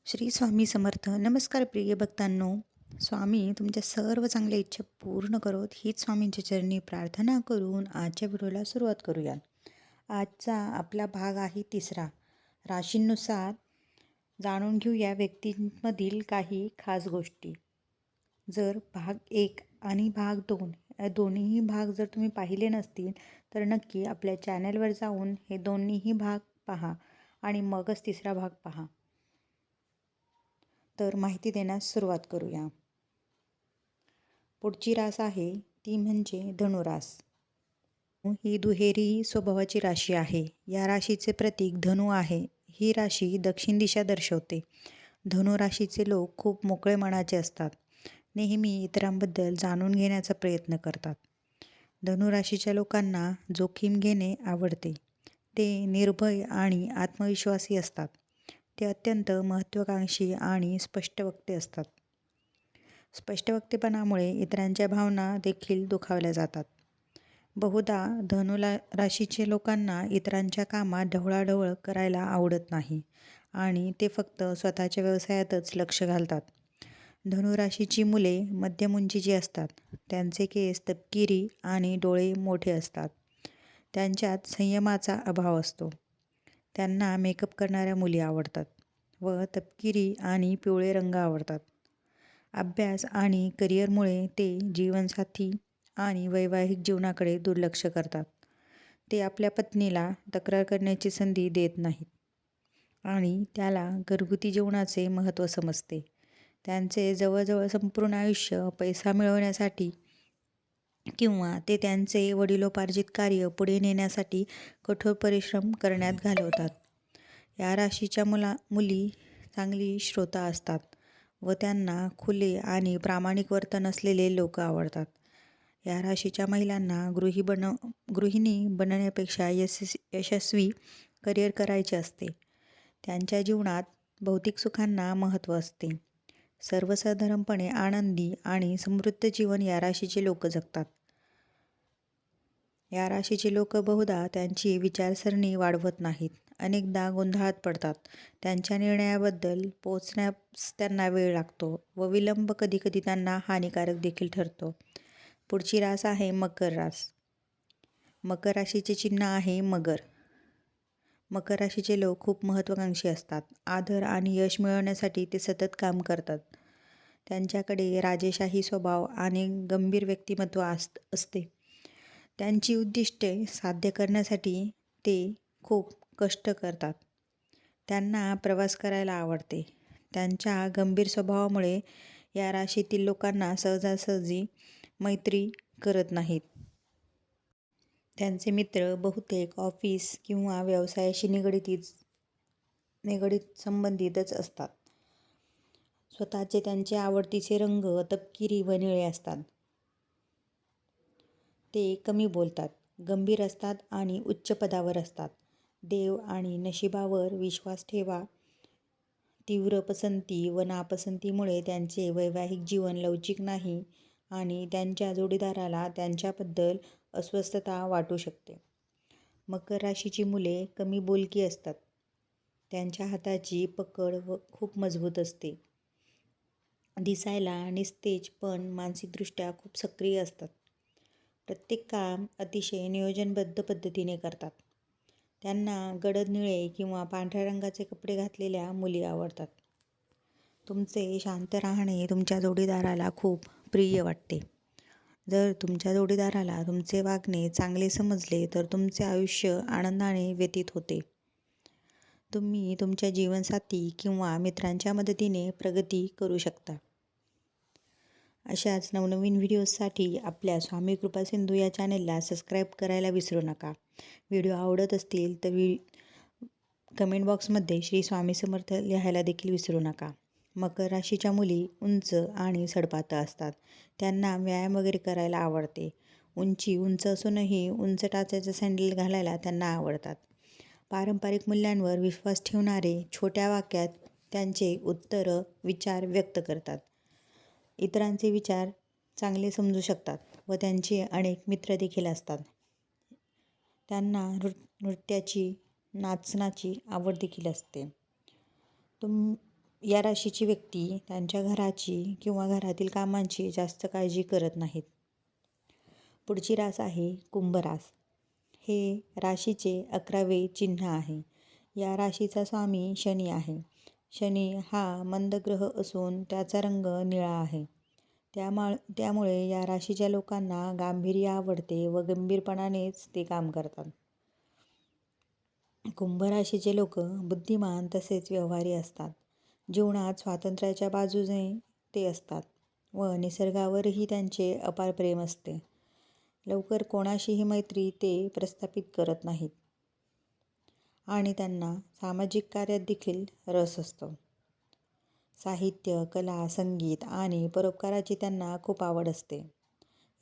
श्री स्वामी समर्थ. नमस्कार प्रिय भक्तांनो. स्वामी तुमच्या सर्व चांगल्या इच्छा पूर्ण करोत हीच स्वामींच्या चरणी प्रार्थना करून आजच्या व्हिडिओला सुरुवात करूया. आजचा आपला भाग आहे तिसरा. राशींनुसार जाणून घेऊया व्यक्तींमधील काही खास गोष्टी. जर भाग 1 आणि भाग 2 या दोन्हीही भाग जर तुम्ही पाहिले नसतील तर नक्की आपल्या चॅनलवर जाऊन हे दोन्हीही भाग पहा आणि मगच तिसरा भाग पहा. तर माहिती देण्यास सुरुवात करूया. पुढची रास आहे ती म्हणजे धनुरास. ही दुहेरी स्वभावाची राशी आहे. या राशीचे प्रतीक धनु आहे. ही राशी दक्षिण दिशा दर्शवते. धनु राशीचे लोक खूप मोकळे मनाचे असतात. नेहमी इतरांबद्दल जाणून घेण्याचा प्रयत्न करतात. धनु राशीच्या लोकांना जोखीम घेणे आवडते. ते निर्भय आणि आत्मविश्वासी असतात. ते अत्यंत महत्त्वाकांक्षी आणि स्पष्टवक्ते असतात. स्पष्टवक्तेपणामुळे इतरांच्या भावना देखील दुखावल्या जातात. बहुधा धनु राशीच्या लोकांना इतरांच्या कामात ढवळाढवळ करायला आवडत नाही आणि ते फक्त स्वतःच्या व्यवसायातच लक्ष घालतात. धनु राशीची मुले मध्यम उंचीची असतात. त्यांचे केस तपकिरी आणि डोळे मोठे असतात. त्यांच्यात संयमाचा अभाव असतो. त्यांना मेकअप करणाऱ्या मुली आवडतात व तपकिरी आणि पिवळे रंग आवडतात. अभ्यास आणि करिअरमुळे ते जीवनसाथी आणि वैवाहिक जीवनाकडे दुर्लक्ष करतात. ते आपल्या पत्नीला तक्रार करण्याची संधी देत नाहीत आणि त्याला घरगुती जीवनाचे महत्त्व समजते. त्यांचे जवळजवळ संपूर्ण आयुष्य पैसा मिळवण्यासाठी किंवा ते त्यांचे वडिलोपार्जित कार्य पुढे नेण्यासाठी कठोर परिश्रम करण्यात घालवतात. या राशीच्या मुली चांगली श्रोता असतात व त्यांना खुले आणि प्रामाणिक वर्तन असलेले लोक आवडतात. या राशीच्या महिलांना गृहिणी बनण्यापेक्षा यशस्वी करिअर करायचे असते. त्यांच्या जीवनात भौतिक सुखांना महत्त्व असते. सर्वसाधारणपणे आनंदी आणि समृद्ध जीवन या राशीचे लोक जगतात. या राशीचे लोक बहुधा त्यांची विचारसरणी वाढवत नाहीत. अनेकदा गोंधळात पडतात. त्यांच्या निर्णयाबद्दल पोहोचण्यास त्यांना वेळ लागतो व विलंब कधीकधी त्यांना हानिकारक देखील ठरतो. पुढची रास आहे मकर रास. मकर राशीचे चिन्ह आहे मगर. मकर राशीचे लोक खूप महत्त्वाकांक्षी असतात. आदर आणि यश मिळवण्यासाठी ते सतत काम करतात. त्यांच्याकडे राजेशाही स्वभाव आणि गंभीर व्यक्तिमत्व असते. त्यांची उद्दिष्टे साध्य करण्यासाठी ते खूप कष्ट करतात. त्यांना प्रवास करायला आवडते. त्यांच्या गंभीर स्वभावामुळे या राशीतील लोकांना सहजासहजी मैत्री करत नाहीत. त्यांचे मित्र बहुतेक ऑफिस किंवा व्यवसायाशी निगडित संबंधितच असतात. स्वतःचे त्यांचे आवडतीचे रंग तपकिरी व निळे असतात. ते कमी बोलतात, गंभीर असतात आणि उच्च पदावर असतात. देव आणि नशिबावर विश्वास ठेवा. तीव्र पसंती व नापसंतीमुळे त्यांचे वैवाहिक जीवन लवचिक नाही आणि त्यांच्या जोडीदाराला त्यांच्याबद्दल अस्वस्थता वाटू शकते. मकर राशीची मुले कमी बोलकी असतात. त्यांच्या हाताची पकड खूप मजबूत असते. दिसायला निस्तेज पण मानसिकदृष्ट्या खूप सक्रिय असतात. प्रत्येक काम अतिशय नियोजनबद्ध पद्धतीने करतात. त्यांना गडद निळे किंवा पांढऱ्या रंगाचे कपडे घातलेल्या मुली आवडतात. तुमचे शांत राहणे तुमच्या जोडीदाराला खूप प्रिय वाटते. जर तुमच्या जोडीदाराला तुमचे वागणे चांगले समजले तर तुमचे आयुष्य आनंदाने व्यतीत होते. तुम्ही तुमच्या जीवनसाथी किंवा मित्रांच्या मदतीने प्रगती करू शकता. अशाच नवनवीन व्हिडिओजसाठी आपल्या स्वामी कृपा सिंधू या चॅनेलला सबस्क्राईब करायला विसरू नका. व्हिडिओ आवडत असतील तर कमेंट बॉक्समध्ये श्री स्वामी समर्थ लिहायला देखील विसरू नका. मकर राशीच्या मुली उंच आणि सडपातळ असतात. त्यांना व्यायाम वगैरे करायला आवडते. उंच असूनही उंच टाचाचे सँडल घालायला त्यांना आवडतात. पारंपरिक मूल्यांवर विश्वास ठेवणारे छोट्या वाक्यात त्यांचे विचार व्यक्त करतात. इतरांचे विचार चांगले समजू शकतात व त्यांचे अनेक मित्र देखील असतात. त्यांना नृत्याची नाचण्याची आवड देखील असते. या राशीची व्यक्ती त्यांच्या घराची किंवा घरातील कामांची जास्त काळजी करत नाहीत. पुढची रास आहे कुंभ रास. हे राशीचे 11वे चिन्ह आहे. या राशीचा स्वामी शनी आहे. शनी हा मंद ग्रह असून त्याचा रंग निळा आहे. त्यामुळे या राशीच्या लोकांना गांभीर्य आवडते व गंभीरपणानेच ते काम करतात. कुंभ राशीचे लोक बुद्धिमान तसेच व्यवहारी असतात. जीवनात स्वातंत्र्याच्या बाजूने ते असतात व निसर्गावरही त्यांचे अपार प्रेम असते. लवकर कोणाशीही मैत्री ते प्रस्थापित करत नाहीत आणि त्यांना सामाजिक कार्यात देखील रस असतो. साहित्य, कला, संगीत आणि परोपकाराची त्यांना खूप आवड असते.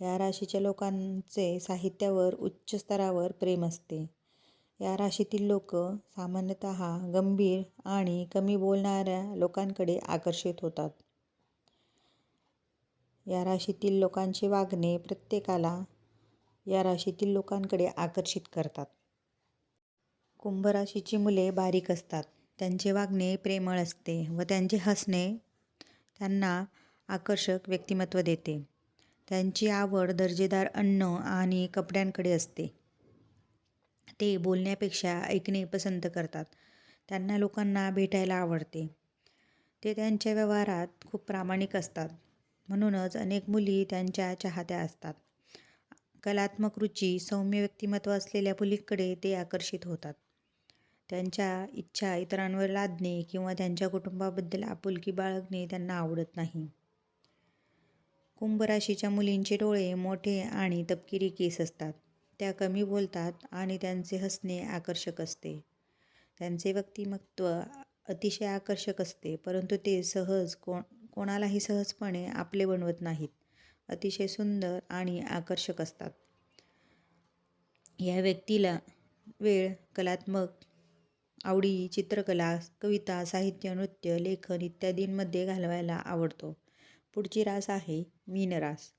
या राशीच्या लोकांचे साहित्यावर उच्च स्तरावर प्रेम असते. या राशीतील लोक सामान्यतः गंभीर आणि कमी बोलणाऱ्या लोकांकडे आकर्षित होतात. या राशीतील लोकांचे वागणे प्रत्येकाला या राशीतील लोकांकडे आकर्षित करतात. कुंभ राशीची मुले बारीक असतात. त्यांचे वागणे प्रेमळ असते व त्यांचे हसणे त्यांना आकर्षक व्यक्तिमत्व देते. त्यांची आवड दर्जेदार अन्न आणि कपड्यांकडे असते. ते बोलण्यापेक्षा ऐकणे पसंत करतात. त्यांना लोकांना भेटायला आवडते. ते त्यांच्या व्यवहारात खूप प्रामाणिक असतात. म्हणूनच अनेक मुली त्यांच्या चाहत्या असतात. कलात्मक रुची, सौम्य व्यक्तिमत्व असलेल्या मुलींकडे ते आकर्षित होतात. त्यांच्या इच्छा इतरांवर लादणे किंवा त्यांच्या कुटुंबाबद्दल आपुलकी बाळगणे त्यांना आवडत नाही. कुंभ राशीच्या मुलींचे डोळे मोठे आणि तपकिरी केस असतात. त्या कमी बोलतात आणि त्यांचे हसणे आकर्षक असते. त्यांचे व्यक्तिमत्व अतिशय आकर्षक असते, परंतु ते कोणालाही सहजपणे आपले बनवत नाहीत. अतिशय सुंदर आणि आकर्षक असतात. या व्यक्तीला वेळ कलात्मक आवडी, चित्रकला, कविता, साहित्य, नृत्य, लेखन इत्यादींमध्ये घालवायला आवडतो. पुढची रास आहे मीन रास.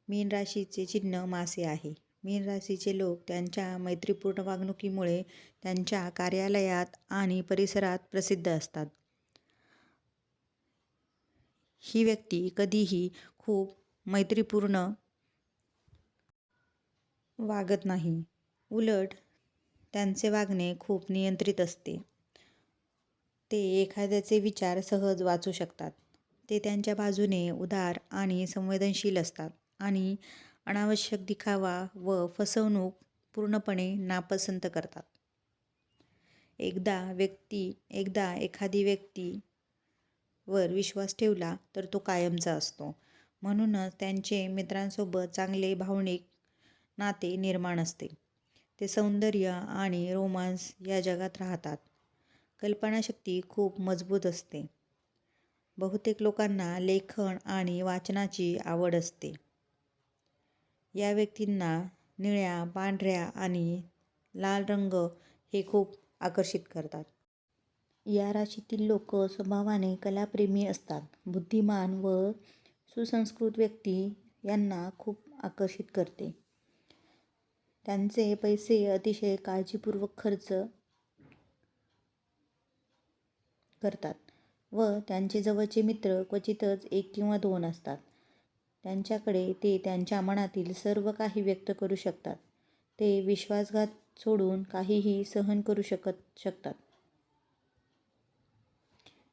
मीन राशीचे चिन्ह मासे आहे. मीन राशीचे लोक त्यांच्या मैत्रीपूर्ण वागणुकीमुळे त्यांच्या कार्यालयात आणि परिसरात प्रसिद्ध असतात. ही व्यक्ती कधीही खूप मैत्रीपूर्ण वागत नाही. उलट त्यांचे वागणे खूप नियंत्रित असते. ते एखाद्याचे विचार सहज वाचू शकतात. ते त्यांच्या बाजूने उदार आणि संवेदनशील असतात आणि अनावश्यक दिखावा व फसवणूक पूर्णपणे नापसंत करतात. एकदा एखादी व्यक्तीवर विश्वास ठेवला तर तो कायमचा असतो. म्हणूनच त्यांचे मित्रांसोबत चांगले भावनिक नाते निर्माण असते. ते सौंदर्य आणि रोमांस या जगात राहतात. कल्पनाशक्ती खूप मजबूत असते. बहुतेक लोकांना लेखन आणि वाचनाची आवड असते. या व्यक्तींना निळ्या, पांढऱ्या आणि लाल रंग हे खूप आकर्षित करतात. या राशीतील लोक स्वभावाने कलाप्रेमी असतात. बुद्धिमान व सुसंस्कृत व्यक्ती यांना खूप आकर्षित करते. त्यांचे पैसे अतिशय काळजीपूर्वक खर्च करतात व त्यांचे जवळचे मित्र क्वचितच 1 किंवा 2 असतात. त्यांच्याकडे ते त्यांच्या मनातील सर्व काही व्यक्त करू शकतात. ते विश्वासघात सोडून काहीही सहन करू शकतात.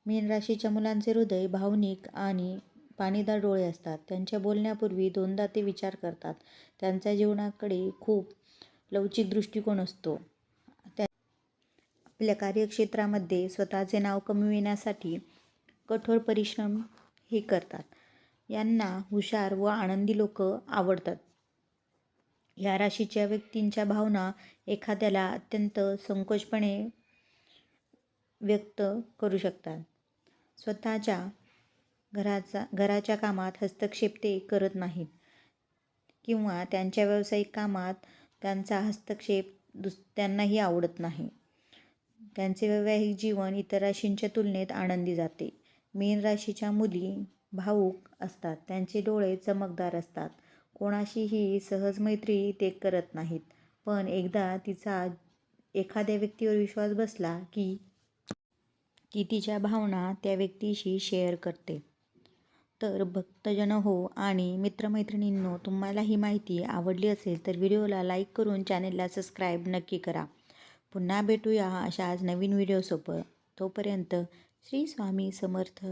मीन राशीच्या मुलांचे हृदय भावनिक आणि पाणीदार डोळे असतात. त्यांच्या बोलण्यापूर्वी 2दा ते विचार करतात. त्यांचा जीवनाकडे खूप लवचिक दृष्टिकोन असतो. आपल्या कार्यक्षेत्रामध्ये स्वतःचे नाव कमविण्यासाठी कठोर परिश्रम हे करतात. यांना हुशार व आनंदी लोक आवडतात. या राशीच्या व्यक्तींच्या भावना एखाद्याला अत्यंत संकोचपणे व्यक्त करू शकतात. स्वतःच्या घराच्या कामात हस्तक्षेप ते करत नाहीत किंवा त्यांच्या व्यावसायिक कामात त्यांचा हस्तक्षेप त्यांनाही आवडत नाही. त्यांचे वैवाहिक जीवन इतर राशींच्या तुलनेत आनंदी जाते. मीन राशीच्या मुली भावूक असतात. त्यांचे डोळे चमकदार असतात. कोणाशीही सहज मैत्री ते करत नाहीत, पण एकदा तिचा एखाद्या व्यक्तीवर विश्वास बसला की ती तिच्या भावना त्या व्यक्तीशी शेअर करते. तर भक्तजन हो आणि मित्रमैत्रिणींनो, तुम्हाला ही माहिती आवडली असेल तर व्हिडिओला लाईक करून चॅनेलला सबस्क्राईब नक्की करा. पुन्हा भेटूया अशाच नवीन व्हिडिओसोबत. तोपर्यंत श्री स्वामी समर्थ.